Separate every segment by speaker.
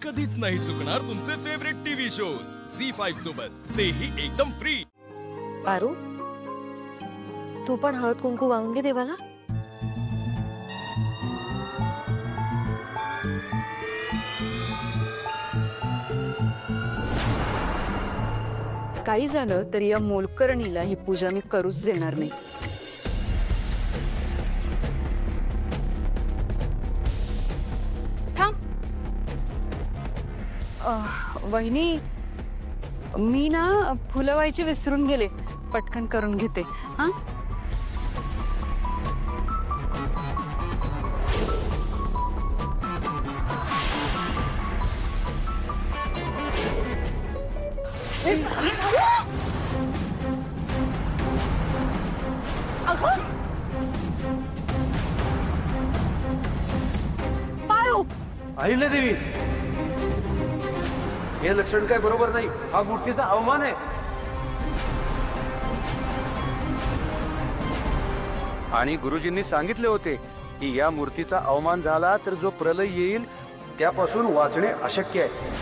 Speaker 1: कधीच नाही चुकणार तुमचे फेवरेट टीव्ही शोज झी5 सोबत, तेही एकदम फ्री।
Speaker 2: पारू, तू पण हळद कुंकू वाहून घे देवाला।
Speaker 3: काही झालं तरी या मोलकरणीला ही पूजा मी करूच देणार नाही। थांब, वहिनी, मी ना फुलं व्हायची विसरून गेले, पटकन करून घेते। हा,
Speaker 2: पारू,
Speaker 4: अहिल्या देवी, हे लक्षण काय बरोबर नाही। हा मूर्तीचा अवमान आहे। आणि गुरुजींनी सांगितले होते की या मूर्तीचा अवमान झाला तर जो प्रलय येईल त्यापासून वाचणे अशक्य आहे।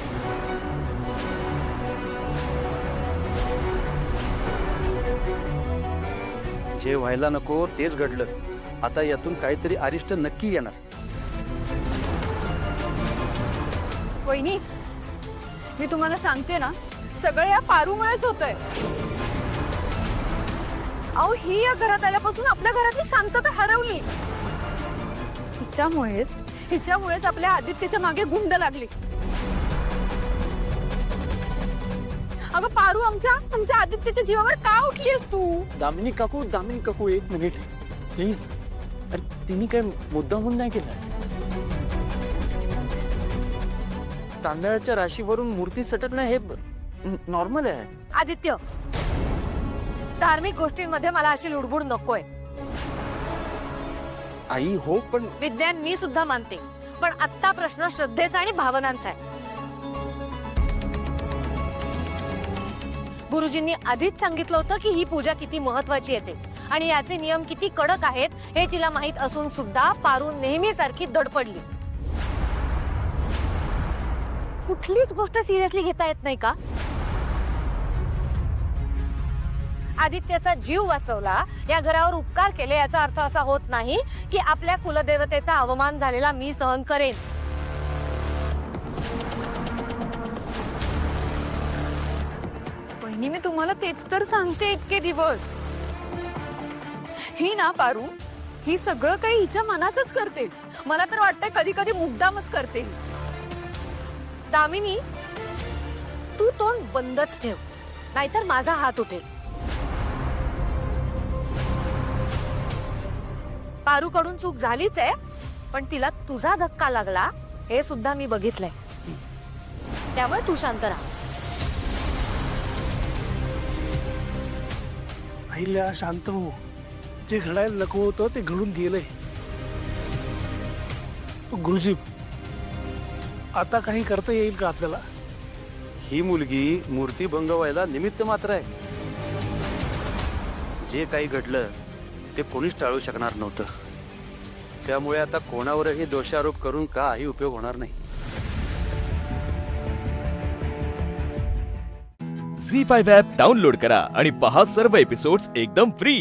Speaker 4: जे व्हायला नको तेच घडलं। आता यातून काहीतरी अरिष्ट नक्की येणार।
Speaker 3: वहिनी, मी तुम्हाला सांगते ना, सगळं या पारूमुळेच होतंय। अहो, ही या घरात आल्यापासून आपल्या घरातली शांतता हरवली। हिच्यामुळेच आपल्या आदित्यच्या मागे गुंड लागली। अगं पारू, आमच्या आदित्यच्या जीवावर का उठलीस तू?
Speaker 5: दामिनी काकू, एक मिनिट प्लीज। अरे तिने काय मुद्दामून नाही केलं। तांदळाच्या राशीवरून मूर्ती सटकणं हे नॉर्मल आहे।
Speaker 2: आदित्य, धार्मिक गोष्टींमध्ये मला अशी लुडबुड नकोय।
Speaker 5: आई हो, पण
Speaker 2: विज्ञान मी सुद्धा मानते, पण आत्ता प्रश्न श्रद्धेचा आणि भावनांचा आहे। गुरुजींनी आधीच सांगितलं होतं की ही पूजा किती महत्वाची येते आणि याचे नियम किती कडक आहेत हे तिला माहित असून सुद्धा पारू नेहमीसारखी दडपडली। कुठलीच गोष्ट सिरियसली घेता येत नाही का? आदित्याचा जीव वाचवला, या घरावर उपकार केले, याचा अर्थ असा होत नाही की आपल्या कुलदेवतेचा अवमान झालेला मी सहन करेन।
Speaker 3: वहिनी, मी तुम्हाला तेच तर सांगते इतके दिवस। ही ना पारू, ही सगळं काही हिच्या मनाचंच करते। मला तर वाटतंय कधी कधी मुद्दामच करते।
Speaker 2: दामिनी, तू तोंड बंदच ठेव, नाहीतर माझा हात उठेल। पारू कडून चूक झालीच आहे, पण तिला तुझा धक्का लागला हे सुद्धा मी बघितलंय, त्यामुळे तू शांत राहा।
Speaker 6: अहिल्या, शांत हो। जे घडायला नको होतं ते घडून गेलंय। गुरुजी, आता काही करता येईल का आपल्याला?
Speaker 4: ही मुलगी मूर्तीभंग व्हायला निमित्त मात्र आहे। जे काही घडलं ते कोणीच टाळू शकणार नव्हतं। त्यामुळे आता कोणावरही दोषारोप करून काही उपयोग होणार नाही।
Speaker 1: झी5 ॲप डाउनलोड करा आणि पहा सर्व एपिसोड्स एकदम फ्री।